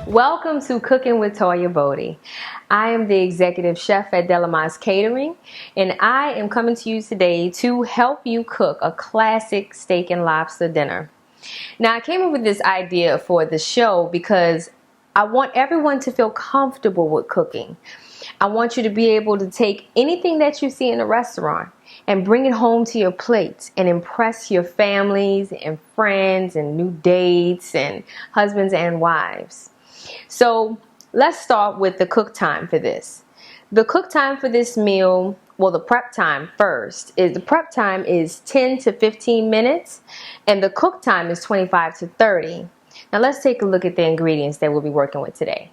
Welcome to Cooking with Toya Boudy. I am the executive chef at Delamaz Catering, and I am coming to you today to help you cook a classic steak and lobster dinner. Now, I came up with this idea for the show because I want everyone to feel comfortable with cooking. I want you to be able to take anything that you see in a restaurant and bring it home to your plate and impress your families and friends and new dates and husbands and wives. So let's start with the cook time for this. The cook time for this meal, well, the prep time first, is 10 to 15 minutes and the cook time is 25 to 30. Now let's take a look at the ingredients that we'll be working with today.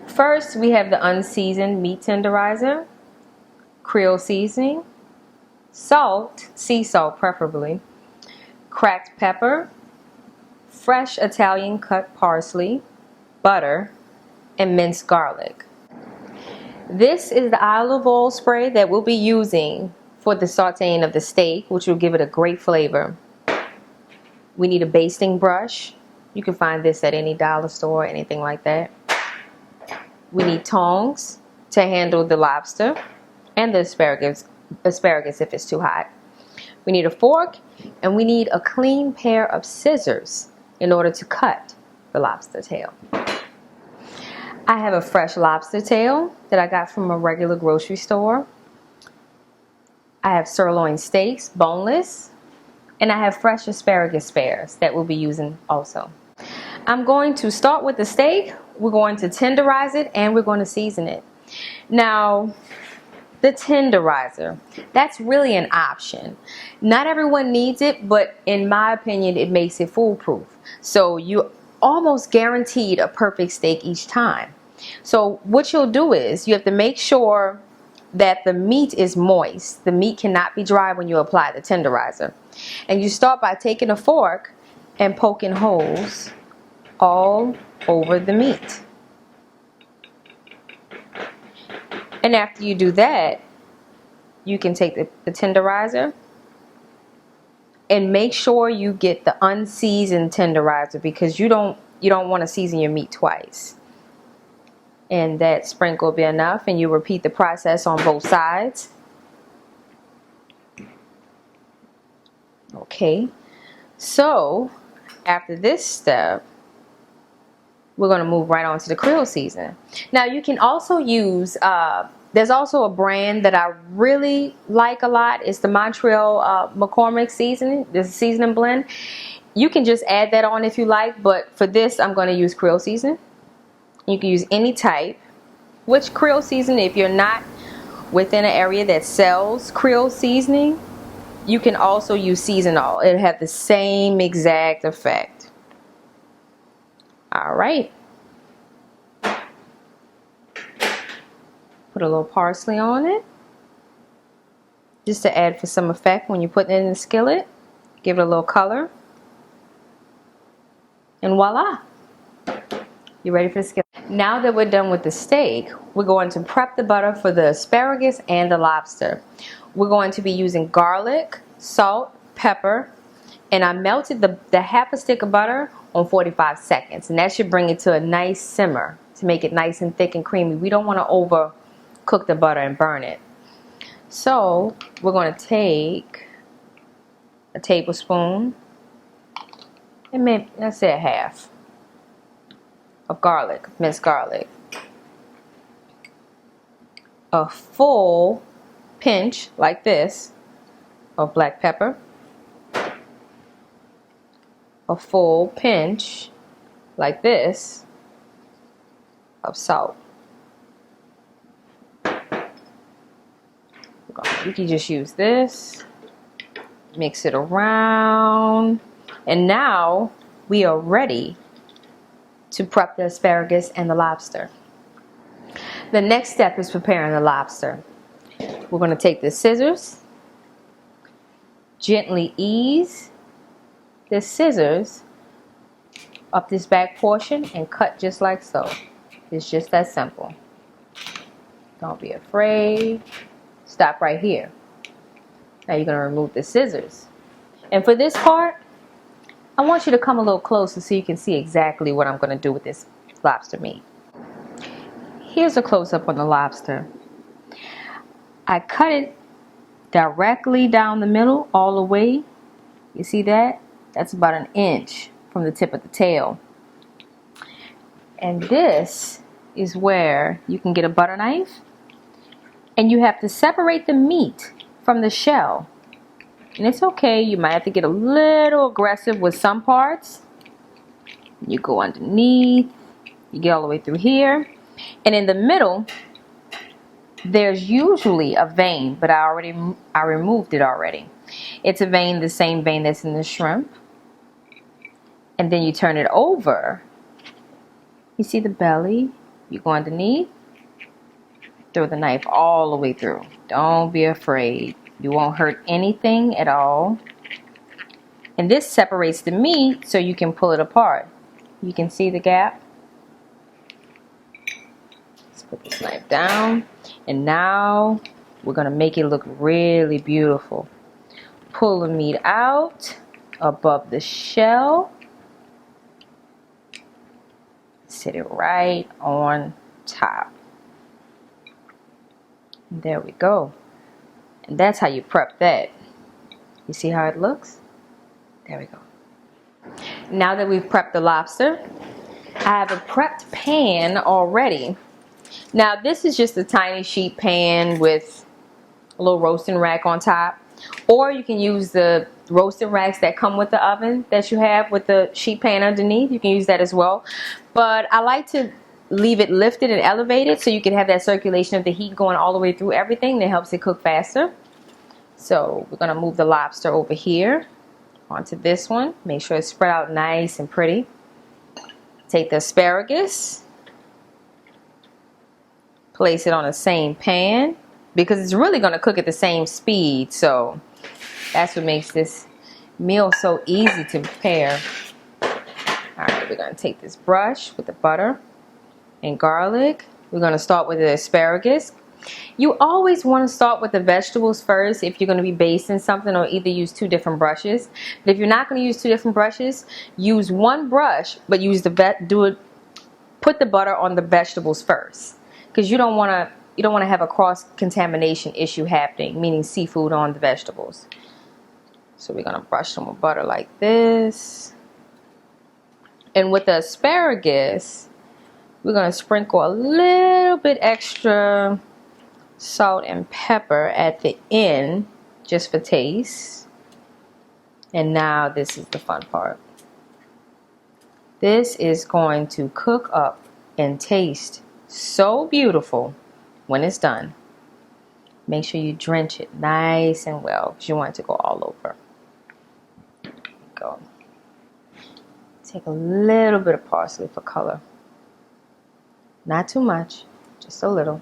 First, we have the unseasoned meat tenderizer, Creole seasoning, salt, sea salt preferably, cracked pepper, fresh Italian cut parsley, butter, and minced garlic. This is the olive oil spray that we'll be using for the sauteing of the steak, which will give it a great flavor. We need a basting brush. You can find this at any dollar store, anything like that. We need tongs to handle the lobster and the asparagus if it's too hot. We need a fork, and we need a clean pair of scissors in order to cut the lobster tail. I have a fresh lobster tail that I got from a regular grocery store. I have sirloin steaks, boneless, and I have fresh asparagus spares that we'll be using also. I'm going to start with the steak. We're going to tenderize it and we're going to season it. Now, the tenderizer, that's really an option. Not everyone needs it, but in my opinion, it makes it foolproof. So you almost guaranteed a perfect steak each time. So what you'll do is you have to make sure that the meat is moist. The meat cannot be dry when you apply the tenderizer. And you start by taking a fork and poking holes all over the meat. And after you do that, you can take the tenderizer and make sure you get the unseasoned tenderizer because you don't want to season your meat twice. And that sprinkle will be enough, and you repeat the process on both sides. Okay, so after this step, we're going to move right on to the Creole seasoning. Now you can also use, there's also a brand that I really like a lot. It's the Montreal McCormick seasoning, this seasoning blend. You can just add that on if you like, but for this I'm going to use Creole seasoning. You can use any type. Which Creole seasoning, if you're not within an area that sells Creole seasoning, you can also use seasonal. It'll have the same exact effect. Alright. Put a little parsley on it. Just to add for some effect when you put it in the skillet. Give it a little color. And voila! You're ready for the skillet. Now that we're done with the steak, we're going to prep the butter for the asparagus and the lobster. We're going to be using garlic, salt, pepper, and I melted the half a stick of butter on 45 seconds. And that should bring it to a nice simmer to make it nice and thick and creamy. We don't want to overcook the butter and burn it. So we're going to take a tablespoon and maybe, let's say a half of garlic, minced garlic, a full pinch like this of black pepper, a full pinch like this of salt. You can just use this, mix it around, and now we are ready to prep the asparagus and the lobster. The next step is preparing the lobster. We're going to take the scissors gently ease the scissors up this back portion and cut just like so. It's just that simple. Don't be afraid. Stop right here. Now you're going to remove the scissors. And for this part, I want you to come a little closer so you can see exactly what I'm going to do with this lobster meat. Here's a close-up on the lobster. I cut it directly down the middle all the way. You see that? That's about 1 inch from the tip of the tail. And this is where you can get a butter knife and you have to separate the meat from the shell. And it's okay, you might have to get a little aggressive with some parts. You go underneath, you get all the way through here, and in the middle there's usually a vein, but I removed it already. It's a vein, the same vein that's in the shrimp. And then you turn it over. You see the belly, you go underneath, throw the knife all the way through. Don't be afraid. You won't hurt anything at all. And this separates the meat so you can pull it apart. You can see the gap. Let's put this knife down. And now we're going to make it look really beautiful. Pull the meat out above the shell. Sit it right on top. There we go. And that's how you prep that. You see how it looks? There we go. Now that we've prepped the lobster, I have a prepped pan already. Now this is just a tiny sheet pan with a little roasting rack on top. Or you can use the roasting racks that come with the oven that you have with the sheet pan underneath. You can use that as well. But I like to leave it lifted and elevated so you can have that circulation of the heat going all the way through everything. That helps it cook faster. So we're going to move the lobster over here onto this one. Make sure it's spread out nice and pretty. Take the asparagus. Place it on the same pan because it's really going to cook at the same speed. So that's what makes this meal so easy to prepare. Alright, we're going to take this brush with the butter and garlic. We're going to start with the asparagus. You always want to start with the vegetables first if you're going to be basting something, or either use 2 different brushes. But if you're not going to use 2 different brushes, use one brush, but use put the butter on the vegetables first, because you don't want to have a cross contamination issue happening, meaning seafood on the vegetables. So we're going to brush them with butter like this. And with the asparagus, we're going to sprinkle a little bit extra salt and pepper at the end, just for taste. And now this is the fun part. This is going to cook up and taste so beautiful when it's done. Make sure you drench it nice and well because you want it to go all over. There we go. Take a little bit of parsley for color. Not too much, just a little.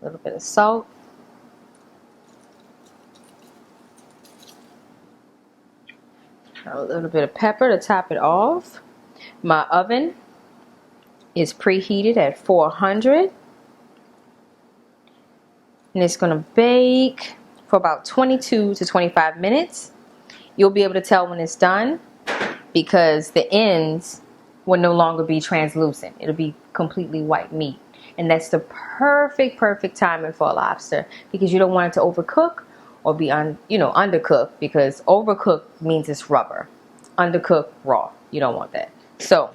A little bit of salt. A little bit of pepper to top it off. My oven is preheated at 400. And it's going to bake for about 22 to 25 minutes. You'll be able to tell when it's done because the ends will no longer be translucent. It'll be completely white meat. And that's the perfect timing for a lobster, because you don't want it to overcook or be undercooked, because overcooked means it's rubber. Undercooked, raw. You don't want that. So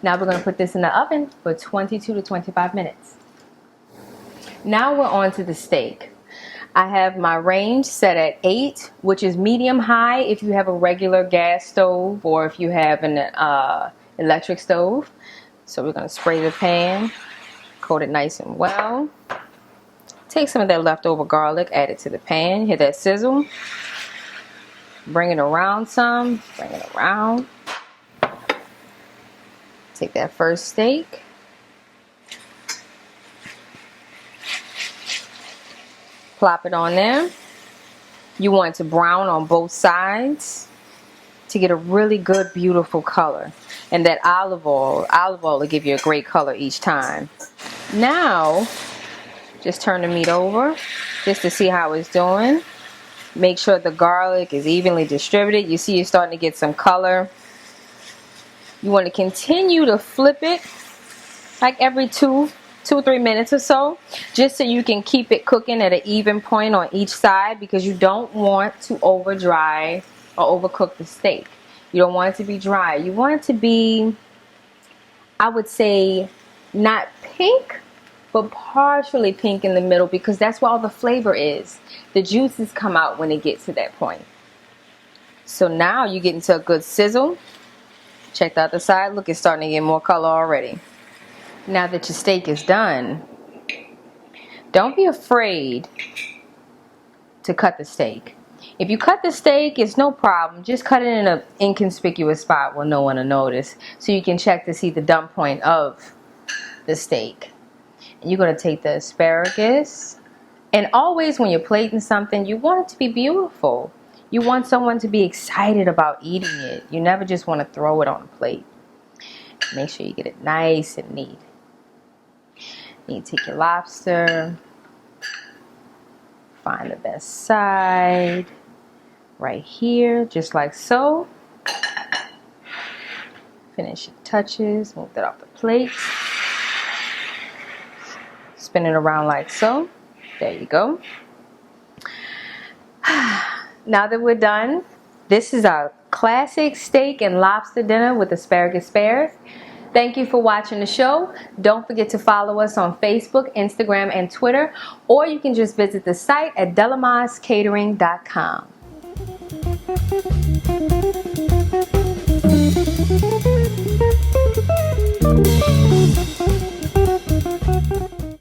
now we're going to put this in the oven for 22 to 25 minutes. Now we're on to the steak. I have my range set at 8, which is medium high if you have a regular gas stove or if you have an electric stove. So we're going to spray the pan, coat it nice and well. Take some of that leftover garlic, add it to the pan, hear that sizzle. Bring it around some, bring it around. Take that first steak. Plop it on there. You want to brown on both sides to get a really good, beautiful color. And that olive oil will give you a great color each time. Now, just turn the meat over just to see how it's doing. Make sure the garlic is evenly distributed. You see you're starting to get some color. You want to continue to flip it like every 2-3 minutes or so, just so you can keep it cooking at an even point on each side, because you don't want to over dry or overcook the steak. You don't want it to be dry. You want it to be, I would say, not pink, but partially pink in the middle, because that's where all the flavor is. The juices come out when it gets to that point. So now you get into a good sizzle. Check the other side. Look, it's starting to get more color already. Now that your steak is done, don't be afraid to cut the steak. If you cut the steak, it's no problem. Just cut it in an inconspicuous spot where no one will notice, so you can check to see the dump point of the steak. And you're going to take the asparagus. And always when you're plating something, you want it to be beautiful. You want someone to be excited about eating it. You never just want to throw it on a plate. Make sure you get it nice and neat. You take your lobster, find the best side, right here, just like so. Finish your touches, move that off the plate. Spin it around like so. There you go. Now that we're done, this is our classic steak and lobster dinner with asparagus spares. Thank you for watching the show. Don't forget to follow us on Facebook, Instagram, and Twitter, or you can just visit the site at delamazcatering.com.